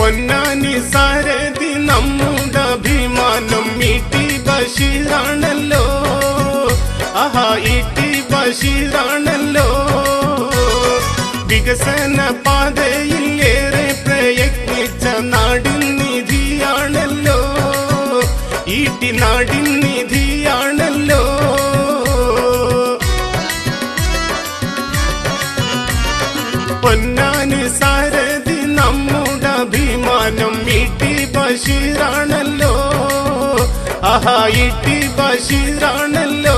പൊന്നാനി സാരഥി നമ്മുടെ അഭിമാനം ഇ.ടി. ബഷീറാണല്ലോ. ആഹാ ഇ.ടി. ബഷീറാണല്ലോ. വികസന പാതയിൽ ഏറെ പ്രയത്നിച്ച നാടിൻ നിധിയാണല്ലോ. ഇ.ടി. നാടിൻ നിധിയാണല്ലോ. പൊന്നാനി സാരഥി നമ്മുടെ അഭിമാനം ഇ.ടി. ബഷീറാണല്ലോ. ആഹാ ഇ.ടി. ബഷീറാണല്ലോ.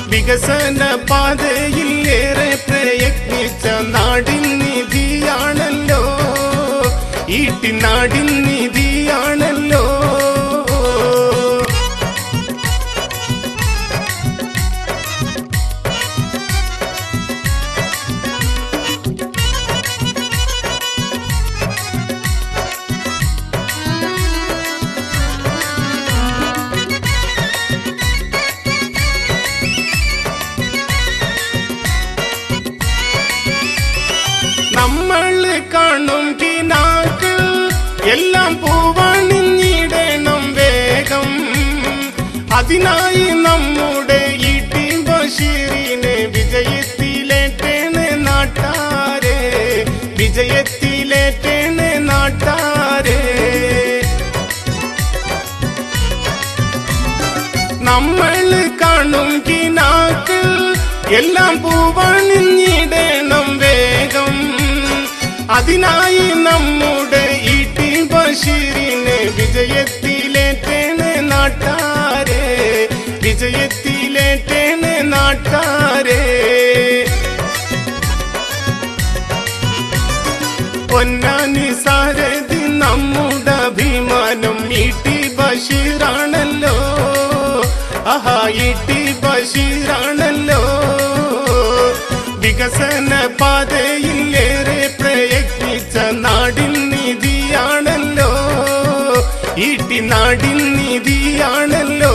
വികസന പാതയിൽ ഏറെ പ്രയത്നിച്ച നാടിൻ നിധിയാണല്ലോ. ഇ.ടി. നാടിൻ നിധിയാണല്ലോ. നമ്മള് കാണും കിനാക്കൾ എല്ലാം പൂവണിഞ്ഞിടണം വേഗം. അതിനായി നമ്മുടെ ഇ.ടി. ബഷീറിനെ വിജയത്തിലേറ്റേണ് നാട്ടാരെ. വിജയത്തിലേറ്റേണ് നാട്ടാരെ. നമ്മള് കാണും കിനാക്കൾ എല്ലാം പൂവണിഞ്ഞിടണം വേഗം. അതിനായി നമ്മുടെ ഇ.ടി. ബഷീറിനെ വിജയത്തിലേറ്റേണ് നാട്ടാരെ. വിജയത്തിലേറ്റേണ് നാട്ടാരെ. പൊന്നാനി സാരഥി നമ്മുടെ അഭിമാനം ഇ.ടി. ബഷീറാണല്ലോ. ആഹാ ഇ.ടി. ബഷീറാണല്ലോ. വികസന പാതയിൽ ഏറെ പ്രയത്നിച്ച നാടിൻ നിധിയാണല്ലോ. ഇ.ടി. നാടിൻ നിധിയാണല്ലോ.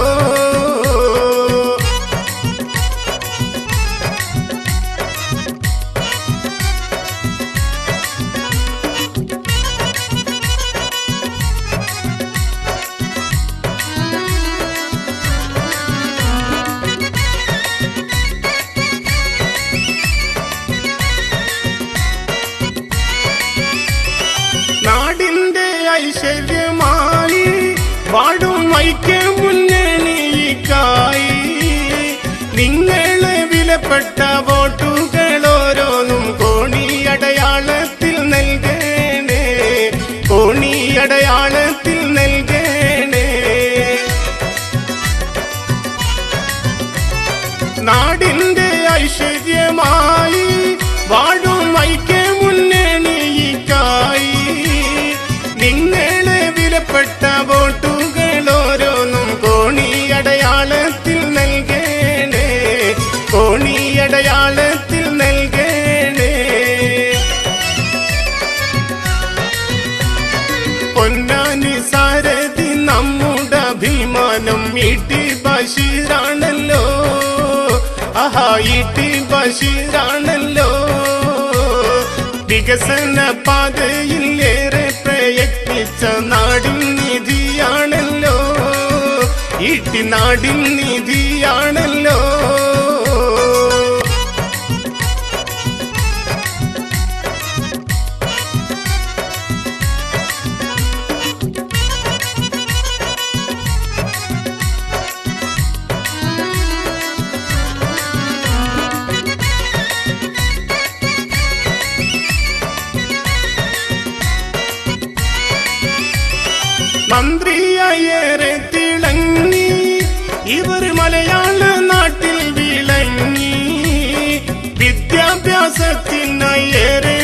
നാടിന്റെ ഐശ്വര്യമായി വാടും ഐക്യ മുന്നണിക്കായി നിങ്ങളെ വിലപ്പെട്ട വോട്ടുകൾ ഓരോന്നും കോണിയടയാളത്തിൽ നൽകണേ. കോണിയടയാളത്തിൽ നൽകണേ. നാടിന്റെ ഐശ്വര്യമായി വാടും ഐക്യ മുന്നണിക്കായി നിങ്ങളെ വിലപ്പെട്ട വോട്ടുകൾ ഓരോന്നും കോണിയടയാളത്തിൽ നൽകണേ. കോണിയടയാളത്തിൽ നൽകണേ. പൊന്നാനി സാരഥി നമ്മുടെ അഭിമാനം ഇ.ടി. ബഷീറാണല്ലോ. ആഹാ ഇ.ടി. ബഷീറാണല്ലോ. വികസന പാതയിൽ ഏറെ പ്രയത്നിച്ച നാടിൻ നിധിയാണല്ലോ. ഇ.ടി. നാടിൻ നിധിയാണല്ലോ. മന്ത്രിയേറെ തിളങ്ങി ഇവർ മലയാള നാട്ടിൽ വിളങ്ങി. വിദ്യാഭ്യാസത്തിനായി ഏറെ